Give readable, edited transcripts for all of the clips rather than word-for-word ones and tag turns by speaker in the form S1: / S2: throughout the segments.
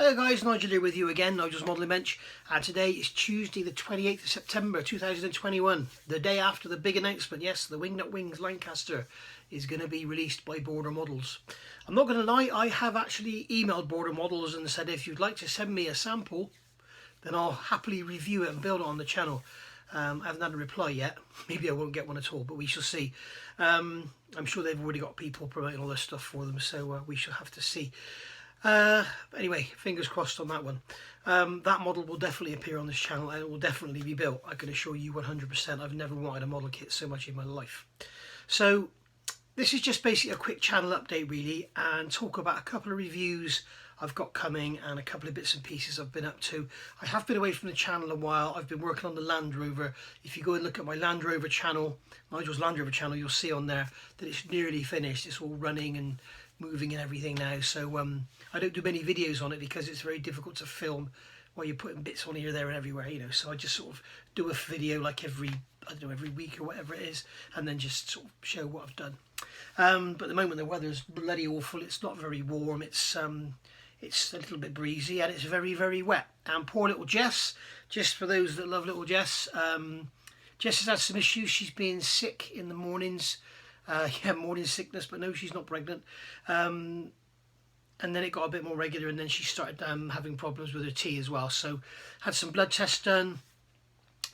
S1: Hello guys, Nigel here with you again, Nigel's Modelling Bench, and today is Tuesday the 28th of September 2021, the day after the big announcement. Yes, the Wingnut Wings Lancaster is going to be released by Border Models. I'm not going to lie, I have actually emailed Border Models and said if you'd like to send me a sample, then I'll happily review it and build it on the channel. I haven't had a reply yet. Maybe I won't get one at all, but we shall see. I'm sure they've already got people promoting all this stuff for them, so we shall have to see. Anyway, fingers crossed on that one. That model will definitely appear on this channel and it will definitely be built. I can assure you 100%. I've never wanted a model kit so much in my life. So this is just basically a quick channel update really, and talk about a couple of reviews I've got coming and a couple of bits and pieces I've been up to. I have been away from the channel a while. I've been working on the Land Rover. If you go and look at my Land Rover channel, Nigel's Land Rover channel, you'll see on there that it's nearly finished. It's all running and moving and everything now, so I don't do many videos on it because it's very difficult to film while you're putting bits on here, there and everywhere, you know. So I just sort of do a video like every week or whatever it is, and then just sort of show what I've done. But at the moment the weather's bloody awful. It's not very warm. It's a little bit breezy and it's very, very wet. And poor little Jess, just for those that love little Jess, Jess has had some issues. She's been sick in the mornings. Morning sickness, but no, she's not pregnant. And then it got a bit more regular, and then she started having problems with her tea as well. So had some blood tests done.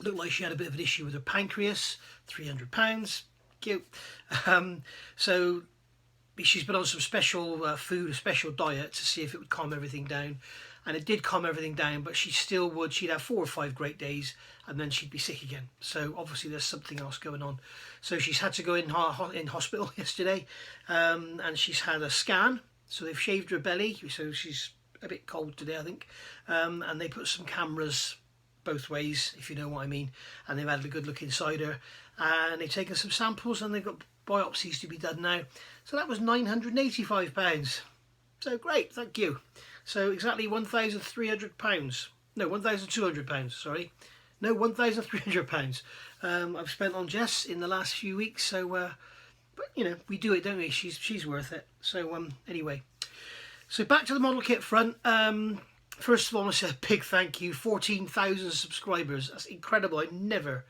S1: Looked like she had a bit of an issue with her pancreas. £300, cute. So she's been on some special food, a special diet to see if it would calm everything down. And it did calm everything down, but she still would. She'd have 4 or 5 great days and then she'd be sick again. So obviously there's something else going on. So she's had to go in hospital yesterday, and she's had a scan. So they've shaved her belly, so she's a bit cold today, I think. And they put some cameras both ways, if you know what I mean. And they've had a good look inside her. And they've taken some samples and they've got biopsies to be done now. So that was £985. So great, thank you. So exactly £1,300. No, £1,200, sorry. No, £1,300 I've spent on Jess in the last few weeks. So, but you know, we do it, don't we? She's worth it. So anyway, so back to the model kit front. First of all, I want to say a big thank you. 14,000 subscribers. That's incredible. I never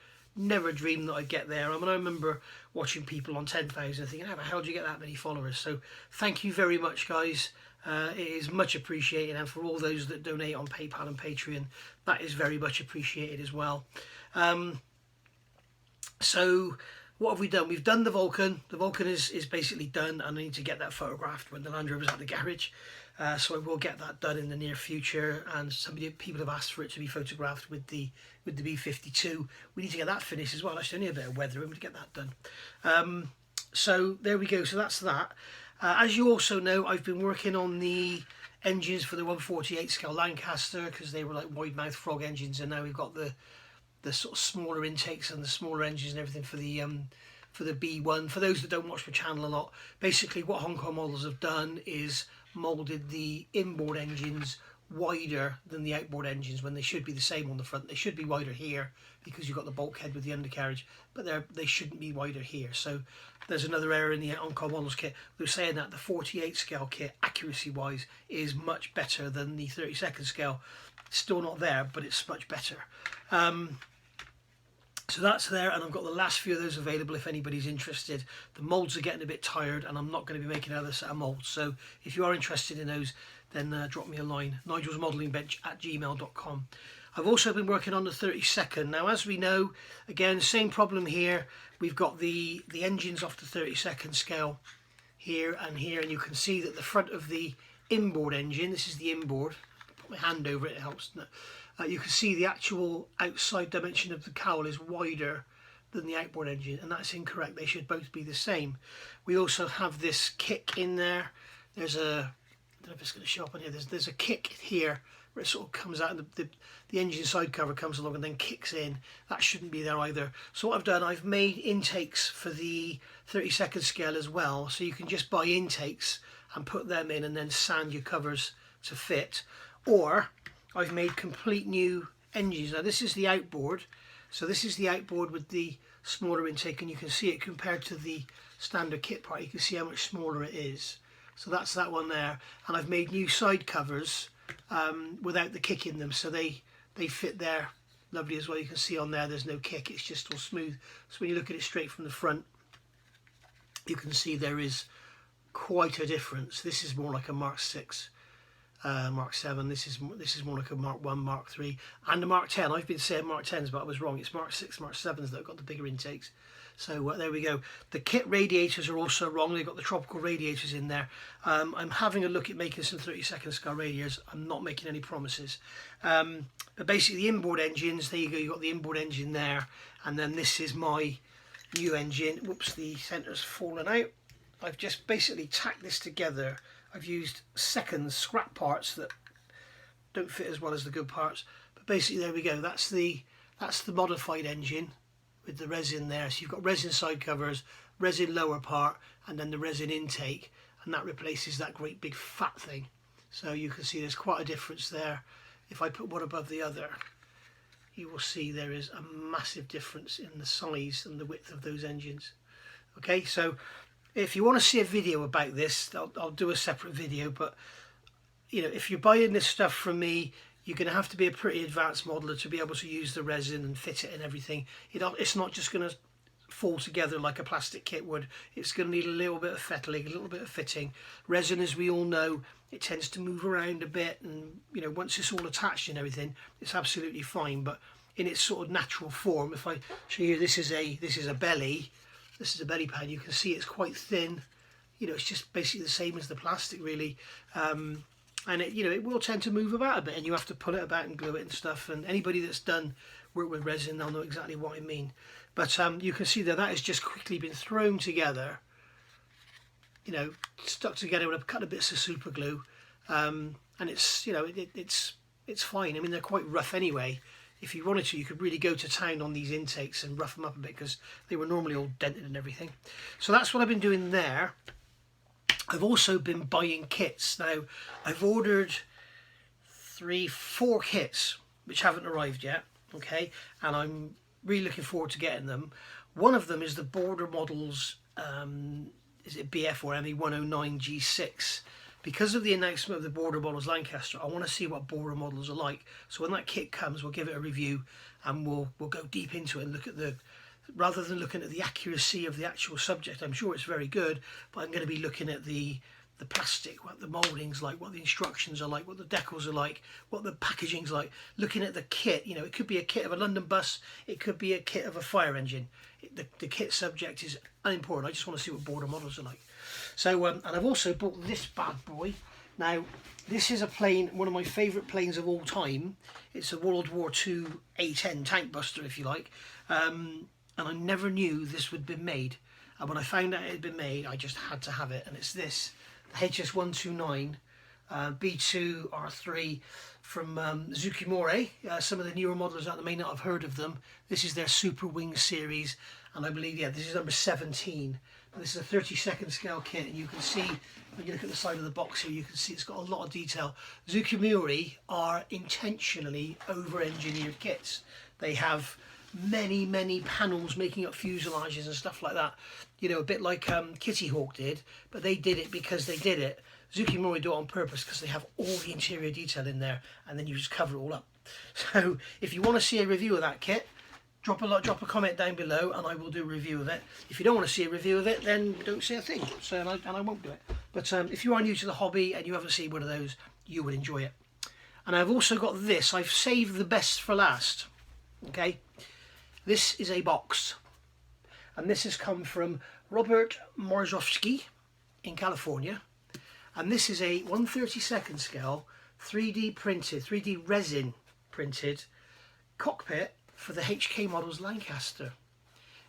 S1: dreamed that I'd get there. I mean, I remember watching people on 10,000 thinking, how the hell do you get that many followers? So thank you very much, guys. It is much appreciated, and for all those that donate on PayPal and Patreon, that is very much appreciated as well. So what have we done? We've done the Vulcan. The Vulcan is basically done, and I need to get that photographed when the Land Rover's at the garage. So I will get that done in the near future, and people have asked for it to be photographed with the B52. We need to get that finished as well. Actually, only a bit of weather room to get that done. So there we go. So that's that. As you also know, I've been working on the engines for the 148 scale Lancaster, because they were like wide mouth frog engines, and now we've got the sort of smaller intakes and the smaller engines and everything for the B1. For those that don't watch my channel a lot, basically what Hong Kong models have done is moulded the inboard engines wider than the outboard engines, when they should be the same on the front. They should be wider here because you've got the bulkhead with the undercarriage, but they shouldn't be wider here. So there's another error in the Hong Kong models kit. They're saying that the 48 scale kit, accuracy wise, is much better than the 32nd scale. Still not there, but it's much better. So that's there, and I've got the last few of those available if anybody's interested. The moulds are getting a bit tired, and I'm not going to be making another set of moulds. So if you are interested in those, then drop me a line, nigelsmodelingbench@gmail.com. I've also been working on the 32nd. Now, as we know, again, same problem here. We've got the engines off the 32nd scale here and here, and you can see that the front of the inboard engine, this is the inboard, put my hand over it, it helps. You can see the actual outside dimension of the cowl is wider than the outboard engine, and that's incorrect. They should both be the same. We also have this kick in there. There's a, I don't know if it's going to show up on here, there's a kick here where it sort of comes out, and the engine side cover comes along and then kicks in. That shouldn't be there either. So what I've done, I've made intakes for the 32nd scale as well, so you can just buy intakes and put them in and then sand your covers to fit. Or I've made complete new engines. Now this is the outboard, so this is the outboard with the smaller intake, and you can see it compared to the standard kit part. You can see how much smaller it is. So that's that one there, and I've made new side covers without the kick in them, so they fit there lovely as well. You can see on there there's no kick, it's just all smooth. So when you look at it straight from the front, you can see there is quite a difference. This is more like a Mark 6, Mark 7. This is more like a Mark 1, Mark 3, and a Mark 10. I've been saying Mark 10s, but I was wrong. It's Mark 6, Mark 7s that have got the bigger intakes. So there we go. The kit radiators are also wrong. They've got the tropical radiators in there. I'm having a look at making some 32nd scale radiators. I'm not making any promises. But basically the inboard engines, there you go. You've got the inboard engine there. And then this is my new engine. Whoops, the centre's fallen out. I've just basically tacked this together. I've used second scrap parts that don't fit as well as the good parts. But basically there we go. That's the modified engine with the resin there. So you've got resin side covers, resin lower part, and then the resin intake, and that replaces that great big fat thing. So you can see there's quite a difference there. If I put one above the other, you will see there is a massive difference in the size and the width of those engines. Okay, so if you want to see a video about this, I'll do a separate video, but you know, if you're buying this stuff from me, you're going to have to be a pretty advanced modeler to be able to use the resin and fit it and everything. It's not just going to fall together like a plastic kit would. It's going to need a little bit of fettling, a little bit of fitting. Resin, as we all know, it tends to move around a bit, and you know, once it's all attached and everything, it's absolutely fine. But in its sort of natural form, if I show you, this is a belly. This is a belly pad. You can see it's quite thin. You know, it's just basically the same as the plastic, really. And it, you know, it will tend to move about a bit, and you have to pull it about and glue it and stuff. And anybody that's done work with resin, they'll know exactly what I mean. But you can see that has just quickly been thrown together, you know, stuck together with a couple of bits of super glue, and it's, you know, it's fine. I mean, they're quite rough anyway. If you wanted to, you could really go to town on these intakes and rough them up a bit, because they were normally all dented and everything. So that's what I've been doing there. I've also been buying kits. Now, I've ordered 4 kits, which haven't arrived yet, okay? And I'm really looking forward to getting them. One of them is the Border Models, is it BF or ME 109 G6? Because of the announcement of the Border Models Lancaster, I want to see what Border Models are like. So when that kit comes, we'll give it a review, and we'll go deep into it and look at the, rather than looking at the accuracy of the actual subject. I'm sure it's very good, but I'm going to be looking at the plastic, what the moulding's like, what the instructions are like, what the decals are like, what the packaging's like, looking at the kit. You know, it could be a kit of a London bus, it could be a kit of a fire engine. The kit subject is unimportant. I just want to see what Border Models are like. So, and I've also bought this bad boy. Now, this is a plane, one of my favourite planes of all time. It's a World War II A-10 tank buster, if you like. And I never knew this would be made. And when I found out it had been made, I just had to have it. And it's this, the HS129 B2 R3 from Zukimori. Some of the newer modelers out there may not have heard of them. This is their Super Wing series, and I believe, yeah, this is number 17. This is a 32nd scale kit, and you can see, when you look at the side of the box here, you can see it's got a lot of detail. Zukimori are intentionally over-engineered kits. They have many panels making up fuselages and stuff like that. You know, a bit like Kitty Hawk did, but they did it because they did it. Zukimori do it on purpose because they have all the interior detail in there, and then you just cover it all up. So if you want to see a review of that kit, drop a comment down below, and I will do a review of it. If you don't want to see a review of it, then don't say a thing. So and I won't do it. But if you are new to the hobby and you haven't seen one of those, you would enjoy it. And I've also got this. I've saved the best for last. Okay, this is a box, and this has come from Robert Morzowski in California. And this is a 1/32 scale 3D resin printed cockpit for the HK Models Lancaster.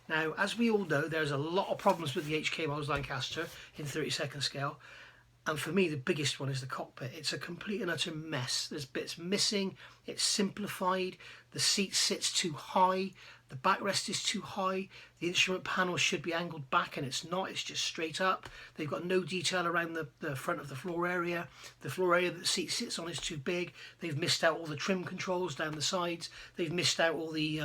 S1: Now, as we all know, there's a lot of problems with the HK Models Lancaster in 32nd scale, and for me the biggest one is the cockpit. It's a complete and utter mess. There's bits missing, it's simplified, the seat sits too high, the backrest is too high, the instrument panel should be angled back and it's not, it's just straight up. They've got no detail around the front of the floor area. The floor area that the seat sits on is too big. They've missed out all the trim controls down the sides. They've missed out all the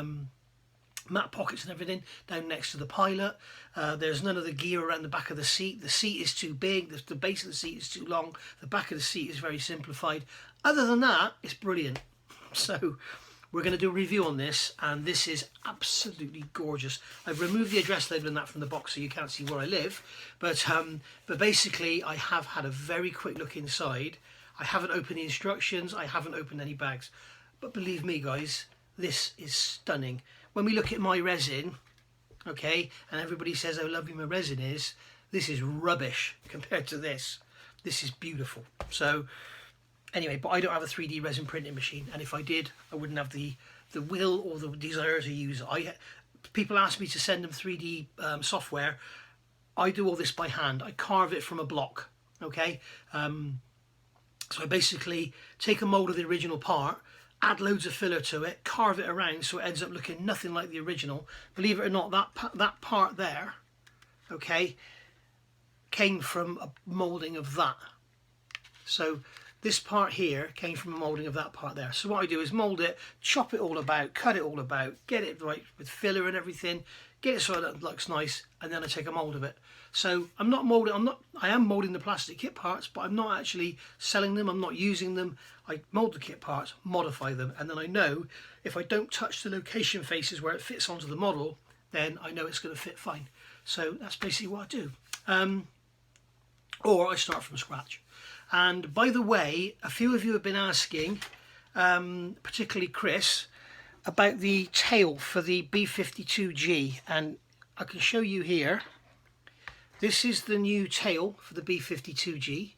S1: mat pockets and everything down next to the pilot. There's none of the gear around the back of the seat. The seat is too big, the base of the seat is too long, the back of the seat is very simplified. Other than that, it's brilliant. So we're going to do a review on this, and this is absolutely gorgeous. I've removed the address label and that from the box so you can't see where I live, but basically I have had a very quick look inside. I haven't opened the instructions, I haven't opened any bags, but believe me guys, this is stunning. When we look at my resin, okay, and everybody says how lovely my resin is, this is rubbish compared to this. This is beautiful. So anyway, but I don't have a 3D resin printing machine, and if I did, I wouldn't have the will or the desire to use it. People ask me to send them 3D software. I do all this by hand. I carve it from a block, okay? So I basically take a mould of the original part, add loads of filler to it, carve it around so it ends up looking nothing like the original. Believe it or not, that part there, okay, came from a moulding of that. So this part here came from a moulding of that part there. So what I do is mould it, chop it all about, cut it all about, get it right with filler and everything, get it so that it looks nice, and then I take a mould of it. So I'm not moulding, I am moulding the plastic kit parts, but I'm not actually selling them, I'm not using them. I mould the kit parts, modify them, and then I know if I don't touch the location faces where it fits onto the model, then I know it's going to fit fine. So that's basically what I do. Or I start from scratch. And by the way, a few of you have been asking, particularly Chris, about the tail for the B52G, and I can show you here. This is the new tail for the B52G.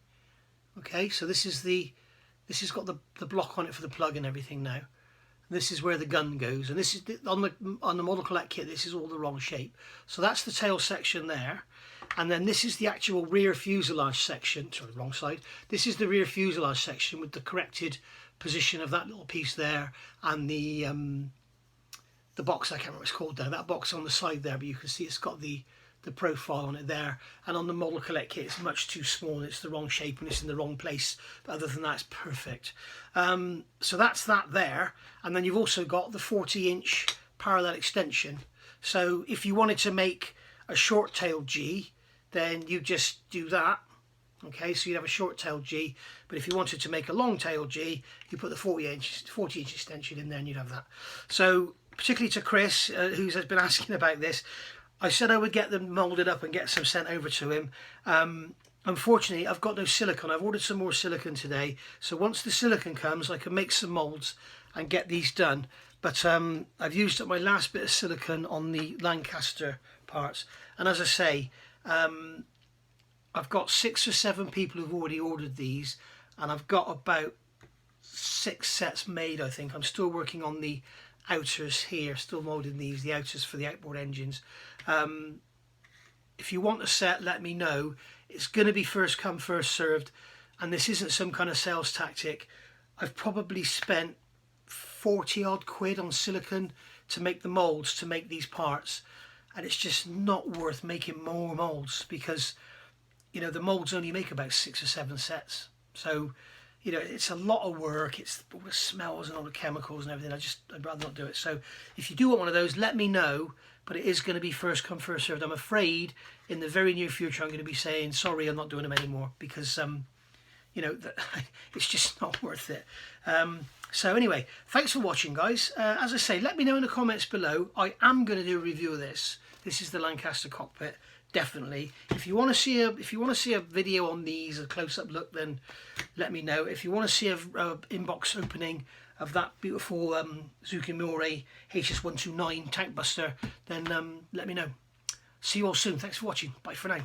S1: Okay, so this has got the block on it for the plug and everything now. This is where the gun goes, and this is on the Model Collect kit. This is all the wrong shape. So that's the tail section there. And then this is the actual rear fuselage section, sorry, wrong side. This is the rear fuselage section with the corrected position of that little piece there, and the box, I can't remember what it's called there, that box on the side there, but you can see it's got the profile on it there. And on the Model Collect kit, it's much too small and it's the wrong shape and it's in the wrong place. But other than that, it's perfect. So that's that there. And then you've also got the 40-inch parallel extension. So if you wanted to make a short tail G, then you just do that. Okay, so you'd have a short tail G, but if you wanted to make a long tail G, you put the 40-inch extension in there and you'd have that. So particularly to Chris, who has been asking about this, I said I would get them moulded up and get some sent over to him. Unfortunately, I've got no silicone. I've ordered some more silicone today, so once the silicone comes, I can make some moulds and get these done. But I've used up my last bit of silicone on the Lancaster parts, and as I say, I've got 6 or 7 people who've already ordered these, and I've got about 6 sets made, I think. I'm still working on the outers here, still moulding these, the outers for the outboard engines. If you want a set, let me know. It's going to be first come, first served, and this isn't some kind of sales tactic. I've probably spent 40 odd quid on silicone to make the moulds, to make these parts, and it's just not worth making more moulds because, you know, the moulds only make about 6 or 7 sets. So, you know, it's a lot of work. It's all the smells and all the chemicals and everything. I'd rather not do it. So if you do want one of those, let me know, but it is going to be first come, first served. I'm afraid in the very near future I'm going to be saying, sorry, I'm not doing them anymore because, you know, it's just not worth it. So anyway, thanks for watching, guys. As I say, let me know in the comments below. I am going to do a review of this. This is the Lancaster Cockpit, definitely. If you want to see a video on these, a close-up look, then let me know. If you want to see a inbox opening of that beautiful Zucchimore HS129 tank buster, then let me know. See you all soon. Thanks for watching. Bye for now.